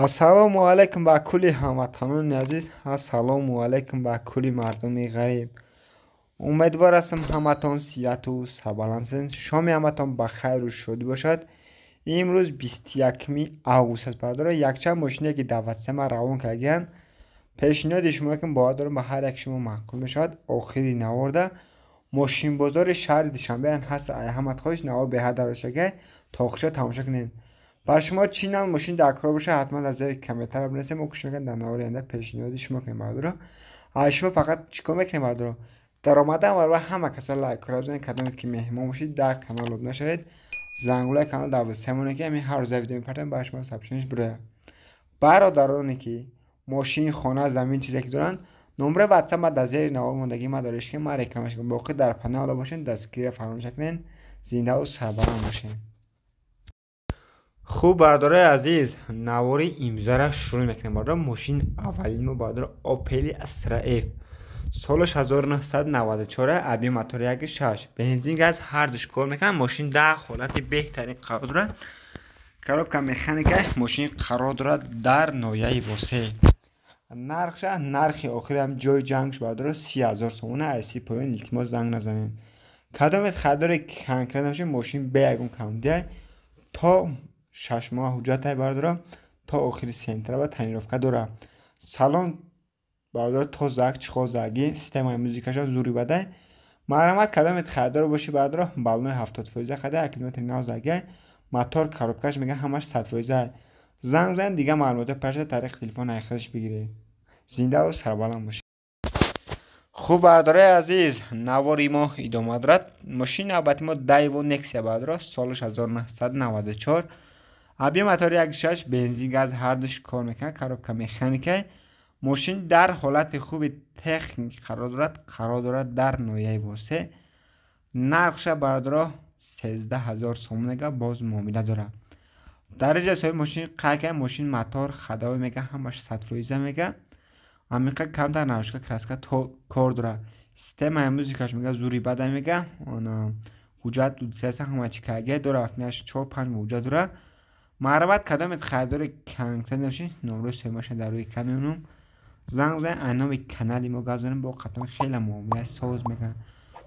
ассалому алайкум ба кулли ҳамватанони азиз. ассалому алайкум ба кулли мардуми ғариб. умедвор ҳастам ҳаматон сиҳату сарбаланд ҳастед. шоми ҳаматон ба хайру шодӣ бошад. имрӯз 21 август аст. баъдро якчанд мошине ки дар ватсама равон кардагиянд, пешниҳоди шумо ки бояд ба ҳар як шумо маъқул мешавад. охири наворда мошинбозори шаҳри душанбе ҳаст. ҳамат хоҳиш навор беҳад шагай то охирша тамошо кунед. ба шумо чӣ навъ мошин дар кор бошад, ҳатман дар зери комментар бинависед. мо кӯшиш мекунем дар навори оянда пешниҳоди шумо кунем. баъдро шумо фақат чӣ кор мекунед? баъдро дар омадан ва ҳама каса лайкора бизанед. кадомед ки меҳмон бошед дар канал обуна шавед. зангулаи канал дар васиямоне ки ҳамин ҳар рӯза видео мепартем ба шумо сабшониш бирояд. бародароне ки мошин, хона, замин чизе ки доранд, номраи ватсап дар зери навор мондагӣ ма дориш ки ма рекламаш кунам. боқӣ дар панел ола бошед, дастгирия фаромӯш накунед. зиндаву сарбаланд бошед. хуб бардораи азиз, навори имзара шурӯъ мекунем. бардора мошин аввалин бардора Opel Astra F соли 1994 объем мотори 1.6 бензин газ ҳар душ кор мекунад. мошин дар ҳолати беҳтарин қарор дорад. коробка механика мошин қарор дорад дар нояи восеъ. нархи охири ҳам ҷои ҷангш бардора 30,000 сомона. айси поён илтимос занг назанед. кадомед харидори конкретно мошин бе ягон камдия то 6 моҳ ҳуҷҷатай бардора то охири сентра таъмировка дорад. салон бардора то зак чихозагӣ, системаи музикашон зури бадай. марҳамат кадомед харидор боши бардора баллони 70% хадай, километри 90 мотор коробкаш мега ҳамаш 100%. занг бизанед дига маълумоти паша тариқи телефон айхидаш бигиред. зиндаву сарбаланд бошед. хуб бардораи азиз, навори мо идома дорад. мошини навбати мо Daewoo Nexia бардора соли 1994 объем мотори 1.6 бензин газ ҳар душ кор мекунад. коробка механика мошин дар ҳолати хуби техник қарор дорад дар нояи восеъ. нархша бардора 13,000 сомонага боз муомила дорад. дараҷаи соҳиби мошин қайка мошин мотор хадавӣ мега ҳамаш 100% мега. амиқа камтар нарушка краска кор дорад. системаи музикаш мега зури бада мега. ҳуҷҷат удсияса ҳама чӣ каге дорад. афтинаш 4-5 ҳуҷҷат дорад. марҳамат кадомед харидори конкрет бошед, номрои соҳибаша дар рӯи камеонум занг бизанед. айноми канали мо гап занед. бо қатон хеле муомилаи соз мекунад.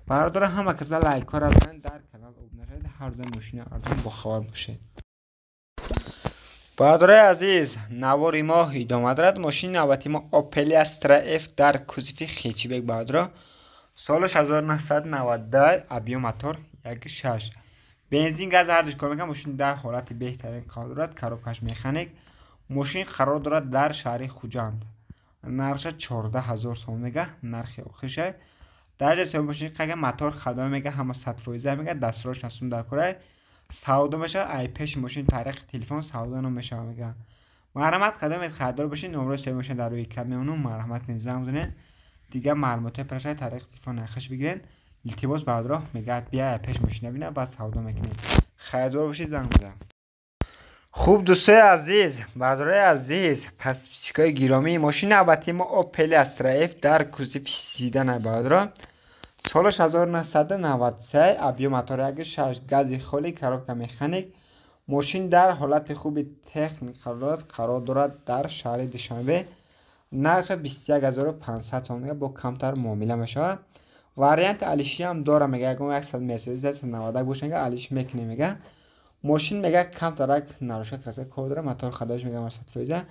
бародора ҳама каса лайкора бизанед, дар канал обуна шавед. ҳар рӯза мошини арзон бохабар бошед. бародораи азиз, навори мо идома дорад. мошини навбати мо Opel Astra F дар кузифи хечибек бардора соли 1992 объем мотор 1.6 бензин газ ҳар душ кор мекунад. мошин дар ҳолати беҳтарин қарор дорад. коробкаш механик мошин қарор дорад дар шаҳри хуҷанд. нархша 14,000 сомон мега. нархи охириша дараҷаи соҳиби мошин қайка мотор хадомӣ мега ҳама 100% мега. дастрош насун дар корай савдо мешавад. айпеши мошин тариқи телефон савдо намешавад мега. марҳамат кадомед харидор бошед, номрои соҳиби мошин дар рӯи камеонум марҳамат кунед занг бизанед. дига маълумоти паша тариқи телефон айхидаш бигиред. илтимос бардора мега бия айпеш мошина бина баъд савдо мекунед. харидор бошед занг бизан. хуб дӯстои азиз, бардораи азиз, подписчикои гиромӣ, мошини навбати мо Opel Astra F дар кузифи сидан бардора соли 1993 объем мотори 1.6 гази холӣ, коробка механик мошин дар ҳолати хуби техник қарор дорад дар шаҳри душанбе. нархша 21,500 сомон бо камтар муомила мешавад. варианти алиши ҳам дора мега. ягон 100 мерседес 190 боша мега алиш мекуне мега. мошин мега камтарак нарушка краска кор дорад. мотор хадаш мега 100%.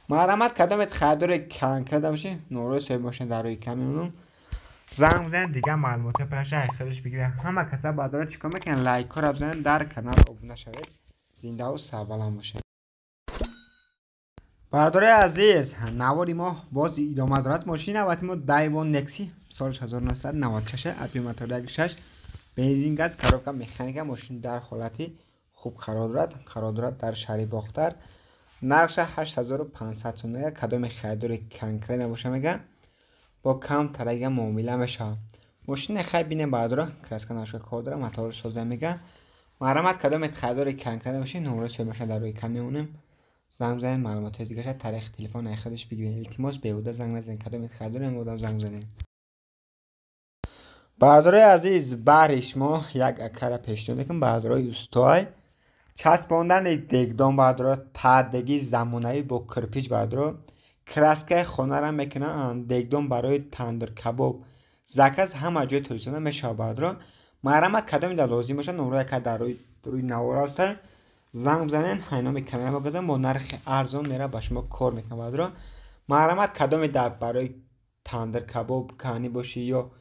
марҳамат кадомед харидори конкрет бошед, номрои соҳиби мошин дар рӯи камеонум занг бизанед. дига маълумоти паша айхидаш бигиред. ҳама каса баъдора чӣ кор мекунед? лайкора бизанед, дар канал обуна шавед. зиндаву сарбаланд бошед. бардораи азиз, навори мо боз идома дорад. мошини навбати мо Daewoo Nexia соли 1996 объем мотори 1.6 бензин газ, коробка механика мошин дар ҳолати хуб қарор дорад дар шаҳри бохтар. нархша 8500 сом мега. кадоме харидори конкрет набоша мега бо кам тараga муомила мешавад. мошини хай бинем бардора краска нашка кор дорад. мотор соза мега. марҳамат кадомед харидори конкрет бошед, номрои соҳиби маша дар рӯи камеонум занг бизанед. маълумоти дигаша тариқи телефон айхидаш бигиред. илтимос беҳуда занг назанед. кадомед харидори модам занг занед. бардораи азиз, баҳри шумо як акара пешниҳод мекунам. бардораи устой چسباندن دیگدان بادرو تادگی زمانه‌ای با کرپیچ بادرو کراسکه خونه را میکنن دیگدان برای تندر کباب زکز همه جای توسینه میشه بادرو مرامت کدام در لازم باشه نمره که در روی نوار است زنگ بزنین هینامی کانال بگذارم با نرخ ارزان میره با شما کار میکنه بادرو مرامت کدام در برای تندر کباب کانی باشه یا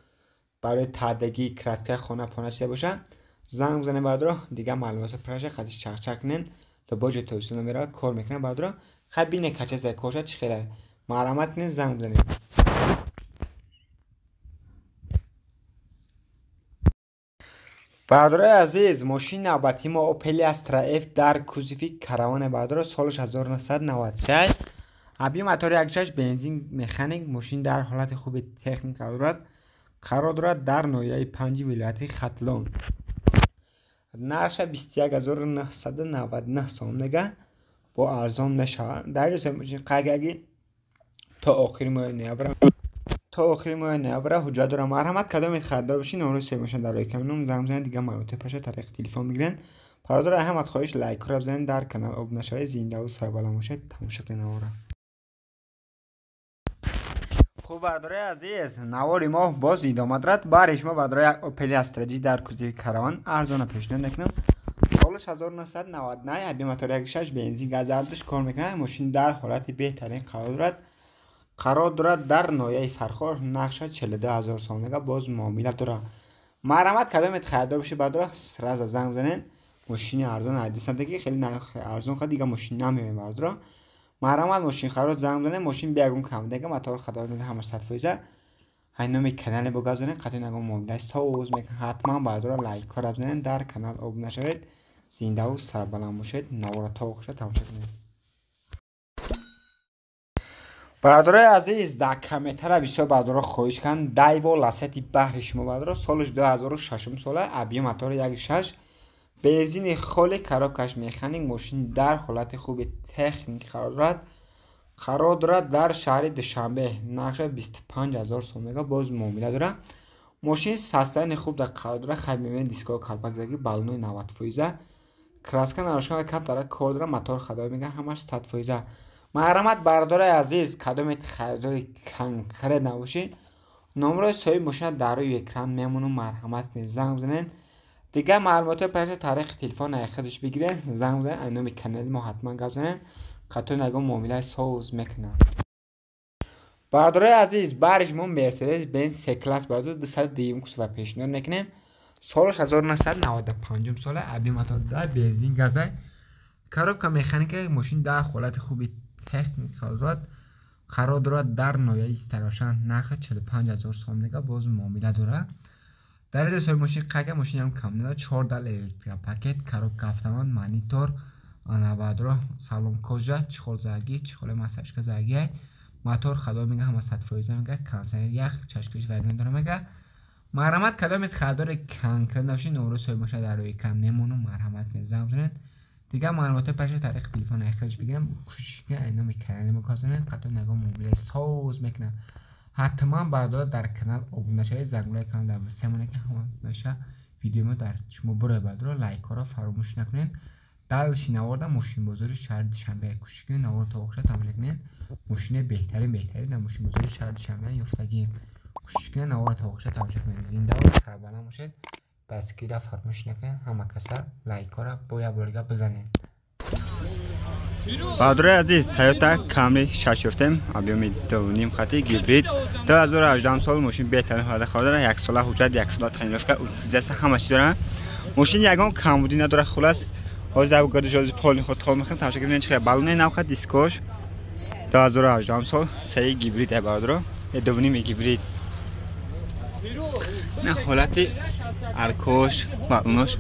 برای تادگی کراسکه خونه پونه چیزی باشه زنگ بزنین بادرو دیگه معلومات پرشه خودش چک چک نین تو باج توسینه میره کار میکنه بادرو خبینه کچه زای کوشا چی خیره مرامت کنین زنگ بزنین برادرای عزیز ماشین نوبتی ما اوپل استرا اف در کوزیفی کاروان برادر سالش 1993 ابی موتور 1.6 بنزین مکانیک ماشین در حالت خوب تکنیک قرار دارد در ناحیه 5 ولایت ختلان نرخش 21999 سوم با ارزان میشه در این ماشین قاگی تا آخر ماه نوبره حجت داره مرحمت کدام خریدار بشین نمره سیمشون در روی کانال زنگ بزنید دیگه معلومات پرشه طریق تلفن میگیرن برادر احمد خواهش لایک رو بزنید در کانال ابونده شوید زنده و سربالا باشید تماشا کنید نواره خوب برادرای عزیز نواری ما باز ادامه دارد بارش ما برادرای اوپل استرا در کوزی کاروان ارزان پیشنهاد میکنم سالش 1999 ابی موتور 1.6 بنزین گاز ارزش کار میکنه ماشین در حالت بهترین قرار دارد در ناحیه فرخار نقش 42000 سومه باز معامله داره مرامت کدام خریدار بشه بعد سراز زنگ بزنین ماشین ارزان حدیث که خیلی نرخ ارزان خود دیگه ماشین نمیه بعد مرامت ماشین خرید زنگ بزنین ماشین بیاگون کم دیگه موتور خدای میگه همه 100% هینومی کانال بگذارین قطعا نگم معامله است تا اوز میگه حتما بعد لایک کار بزنین در کانال ابونده شوید زنده و سربلند باشید نوار تا آخر تماشا کنید برادرای عزیز در کمیتر بسیار برادرها خواهش کن دایو لاستی بحر شما برادرها سالش 2006 ساله ابی موتور 1.6 بنزین خالی کارابکش مکانیک ماشین در حالت خوب تکنیک قرار دارد در شهر دوشنبه نقش 25000 سومه باز معامله داره ماشین ساستین خوب در قرار داره خدمه دیسکو کالپاک زگی بالنوی 90% کراسکه نراشکن کم داره کار داره موتور خدای میگه همش 100% مرحمت برادرای عزیز کدام خریدار کنکر نباشین نمره صاحب ماشین در روی اکران میمونه مرحمت کنید زنگ بزنین دیگه معلومات پرش تاریخ تلفن خودش بگیرین زنگ بزنین اینومی کانال ما حتما گپ بزنین قطعا نگم معامله ساز میکنه برادرای عزیز برش ما مرسدس بنز سی کلاس برادر 210 و پیشنهاد میکنیم سالش 1995 ساله ابی موتور داره بنزین گازه کاروبکا مکانیک ماشین در حالت خوبی تکنیک قرار دارد در ناحیه استراشن نرخ 45000 سومه باز معامله داره در این سال ماشین قاگه ماشین هم کم نداره 4 دل پاکت کاروبکا автомат مانیتور آنابادرو سالون کوجا چخول زاگی چخول مساج زاگی موتور خدا میگه هم 100% میگه کانسر یخ چشکش ورنه داره میگه مرحمت کدام خریدار کنکر نباشین نمره سوی ماشین در روی کم میمونه مرحمت نظام زنید دیگه معلومات پرش تاریخ تلفن اخراج بگیرم خوشی اینا میکنن مکازنن قطعا نگاه موبایل ساز میکنن حتما بعدا در کانال ابونده شوید زنگوله کانال در وسیمونه که هم میشه ویدیو ما در شما برای بعد رو لایک را فراموش نکنین دلش نوارد ماشین بازار شهر دوشنبه کوچیک نوار تا آخر تماشا کنین ماشین بهترین در ماشین بازار شهر دوشنبه یافتگی کوچیک نوار تا آخر تماشا کنین زنده و سربلند باشید دستگیر فراموش نکنین همه کسا لایک را باید بزنین برادرای عزیز تویوتا کامری 6 یافتیم ابی میدونیم خاطی گیبرید 2018 سال ماشین بهترین حالت خود داره یک ساله حجت یک ساله تاینلفکا اوتیزاس همه چی داره ماشین یگان کمبودی نداره خلاص از ابو گادجاز پول خود تا میخوام تماشا کنین چه بالون نو خد دیسکوش 2018 سال سه گیبرید برادر دوونیم گیبرید نه حالت ارکوش بالونش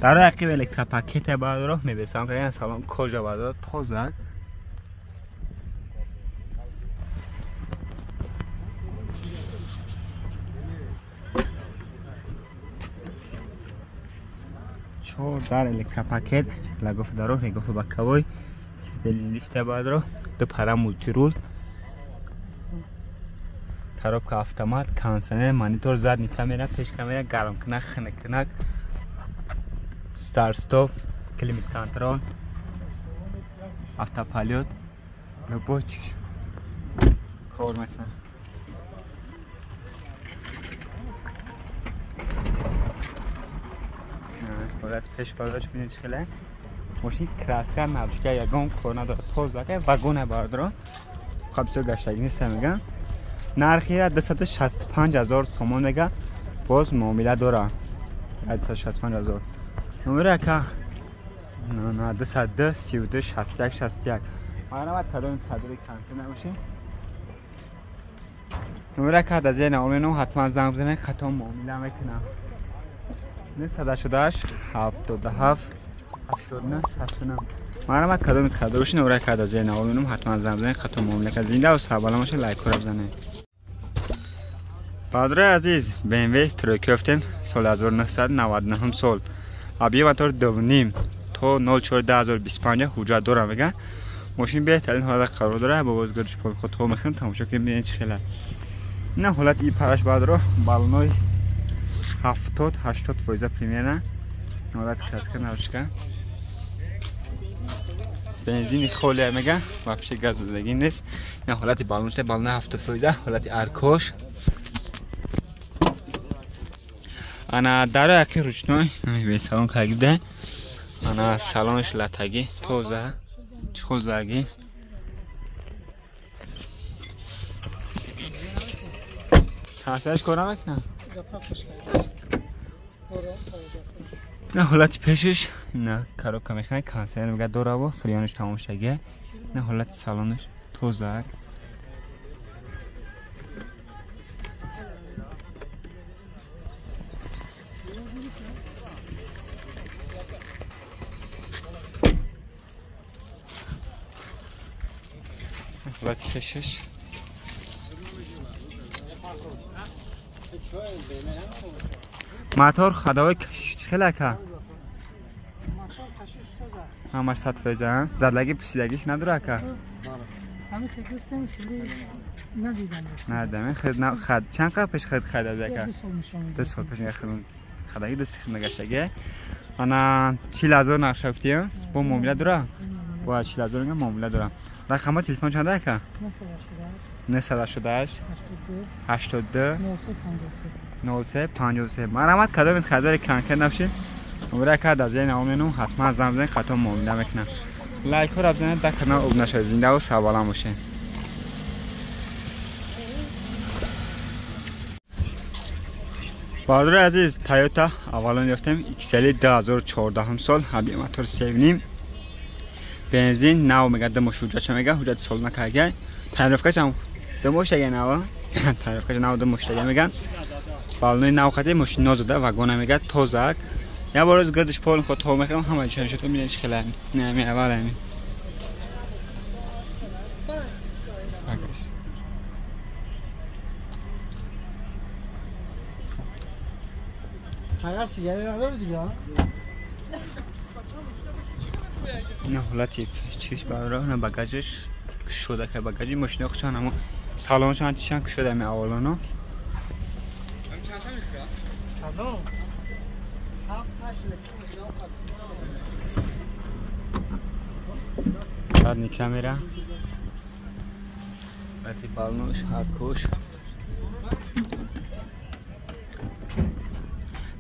در رقیب الکترا پاکت برادر میبسم که سالن کجا برادر تازه چهار در الکترا پاکت لگوف دارو لگوف بکوی ستل لیفت برادر دو پرا مولتی رول کاروبکا автомат کانسنر مانیتور زد نیتا میره پیش کامera گرم کنک خنک کنک ستار ستوب کلیمیت کنترل автопилот рабочий کار میکنه حالت پیش برداشت بینید چخیله ماشین کراسکر نبوشکه یکم کار نداره توز که واگونه برداره خب گشتگی نیست میگم نرخی را 265,000 سومون میگه باز معامله داره 265,000 نمره که نه 202 32 61 61 ما باید کدوم تدریج کنسل نباشه نمره که از این نامه حتما زنگ بزنید خطا معامله میکنم 918 77 89 69 ما باید کدوم تدریج نمره که از این نامه حتما زنگ بزنید خطا معامله که زنده و سوال باشه لایک رو بزنید برادر عزیز BMW ترک گفتیم سال 1999 سال ابی موتور 2.5 تو 04/2025 حجت داره میگه ماشین بهترین حالت قرار داره با بازگردش پول خود تو میخوام تماشا کنیم ببینید چه خیلی نه حالت این پرش برادر بالونای 70 80 فایزه پریمیره حالت کاسکن نوشته بنزین خوله میگه واپس گاز زدگی نیست نه حالت بالونش بالون 70 فایزه حالت ارکوش انا داره که روشنای نمی سالن کاگیده انا سالنش لاتگی توزه چخول زاگی کاسش کورا میکنه نه حالت پیشش نه کارو کمی خنگ کاسه میگه دوره و فریانش تمام شگه نه حالت سالنش توزه حالت پیشش موتور خداوی خیلی که همش 100 فیزه زدگی پشیدگیش نداره که همه که گفتم شده ندیدم خد چند قبل پیش خرید که 2 سال پیش خدایی 2 سال نگشتگی انا 40,000 نقش گفتیم با معامله داره با 40,000 معامله داره رقم تلفن چنده که 918 82 03 53 مرامت کدام خدار کنکر نباشید نمره که از این نامه حتما زنگ بزنید خطا معامله میکنه لایک رو بزنید در کانال ابن شاه زنده و سوالم باشه برادر عزیز تویوتا اولان گفتیم XL 2014 سال ابی موتور 7.5 بنزین نو میگه دمو شوجا چه میگه حجت سال نکاگه تعریف چم دمو شگه نو تعریف نو دمو شگه میگن بالای نو خاطر ماشین نازده واگن میگه توزک یا باز گردش پول خود تو میخوام همه چیز تو میبینی چه خیلی نه می اول همین هر سیگاری نداره دیگه نه حالتی چیش برای نه باگاجش شده که باگاجی ماشین خوشان اما سالانش هم چند شده می اولانا بعد کامera بعدی بالنوش هاکوش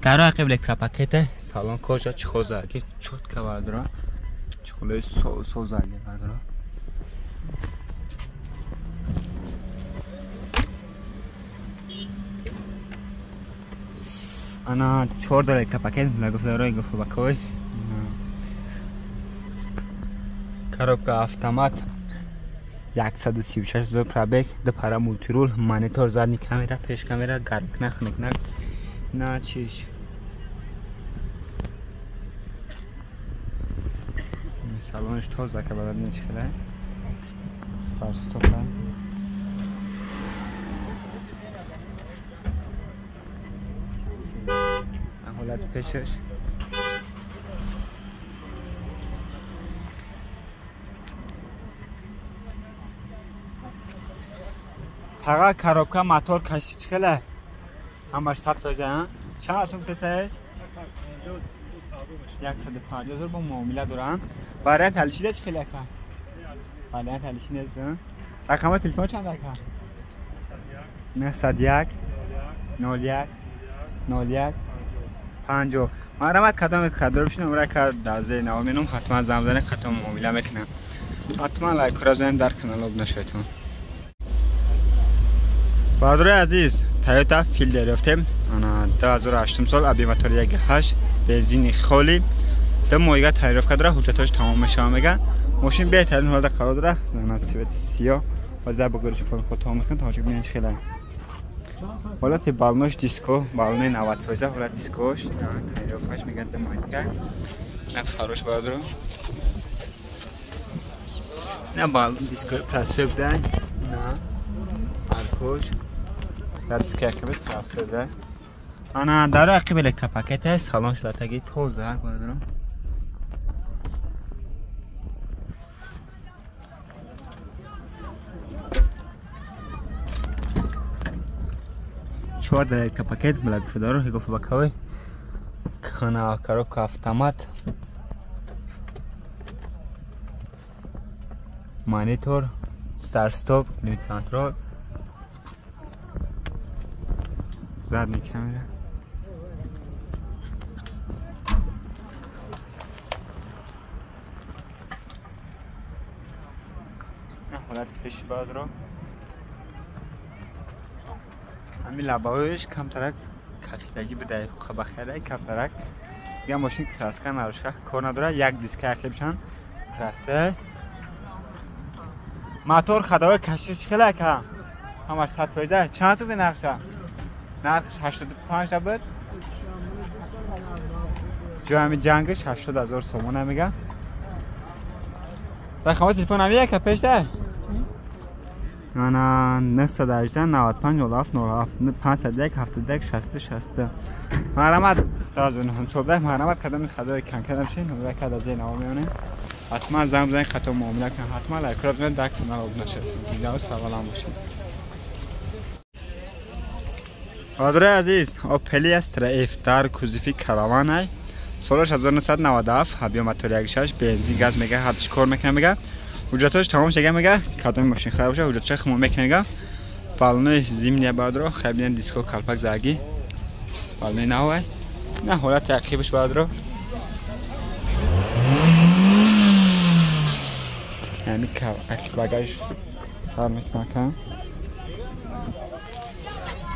در عقب الکترا پاکت سالن کجا چخوزاگی چوت که بردارم چخوله سوزاگی بردارم انا 4 داره که پاکت لگفت داره گفت بکوی کاروبگاه автомат 136 پرابک دو پارا مولتیرول مانیتور زدنی کامera پیش کامera گرم نخنک نه چیش سالونش توزه که بدن نچخله ستار ستوپه حالت پیشش تقا کاروبگاه موتور کشی چخله همش 100 فیزه چند سوم تسایش 150,000 با معامله دارن. برای تلشیده چه خیلی کم؟ برای تلشیده نیستن. رقم تلفن چند رقم؟ 901 01 01 50. مرحمت کدام خدمت بشین نمره کرد در زیر نوامینم حتما زنگ بزنید خدمت معامله میکنم. حتما لایک را بزنید در کانال ابنا شدید. برادر عزیز تویوتا فیلد دریافتیم. انا 2008 سال ابی موتور 1.8 بنزین خالی دو مایگا تعریف کرده حجتاش تمام میشه میگن ماشین بهترین حالت قرار داره. انا سیوت سیاه و زب گرش پول خود تمام میکنه تا چه ببینید خیلی حالت بالونش دیسکو بالون 90% حالت دیسکوش تعریفش میگن دو مایگا نه فروش برادر نه بالون دیسکو پلاستیک ده نه ارکوش دست که کمی پلاس کرده. انا در عقب الکتروپاکت سالن شلاتگی توزه برادرم. چهار در الکتروپاکت بلد فدارو هیگو فبکاوی کانا کاروبکا автомат مانیتور ستارت استاپ لیمیت کنترل задний камера. حالت پیش بعد رو همین لبایش کم ترک کشیدگی بده خوب بخیره کم ترک بیا ماشین کراسکن نروشکه کار نداره یک دیسک عقبشان کراسه موتور خدای کشش خیلی کم همش 100 چند سوزی نقشه نرخش 85 بود. جمع جنگش 80,000 سومون میگه. رقم تلفن هم یک پیش ده. انا 918 95 07 07 501 71 60 60. مرحمت دازون هم صبح مرحمت کدام خدای کن کردم شین نمره کد از این نامه حتما زنگ بزنید خطا معامله کن حتما لایک را بزنید در کانال ابنا شید. زیرا سلام باشید. برادر عزیز اوپل استرا اف در کوزیفی کاروان ای سالش 1997 ابی موتور 1.6 بنزین گاز میگه هرچی کار میکنه میگه حجتاش تمام شده میگه کدام ماشین خراب شده حجتش خمو میکنه میگه بالون زمینی برادر خیلی دیسکو کالپاک زاگی بالون نوای نه حالت تعقیبش برادر یعنی که باگاژ سر میکنه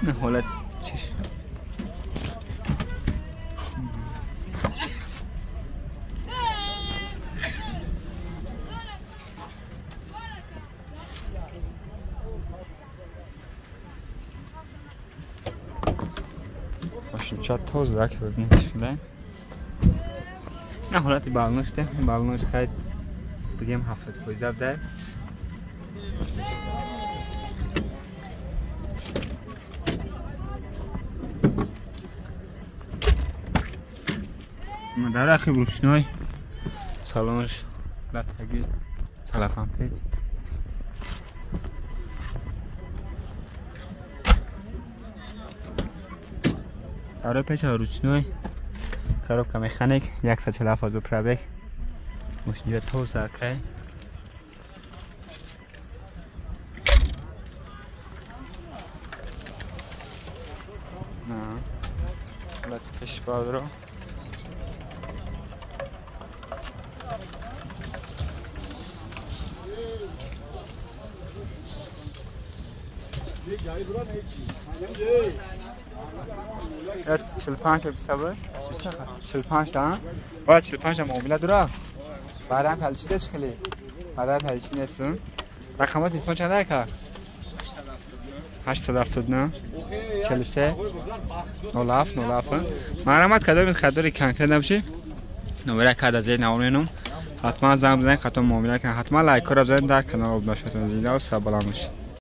نه حالت چیش ماشین چند توز داره که ببینید شده نه حالتی بالونش ده بالونش خیلی بگیم 70% ده در عقب روشنای سالنش لطگی سلفم پیچ در پیچ روشنای کاروبکا مکانیک 147 پرابک ماشین تو سرکه نه لطفش بادرو یا 45 بیستابه 45 تا باید 45 تا معامله داره بعدا تلشیدش خیلی بعدا تلشید نیستون رقمات تلفن چنده که 879 43 07 07 مرحمت کدام خداری کن کرده باشی نمره کد از این نوامینم حتما زنگ بزنید خطا معامله کن حتما لایک را بزنید در کانال ابنا شید. زیرا و سلام باشید.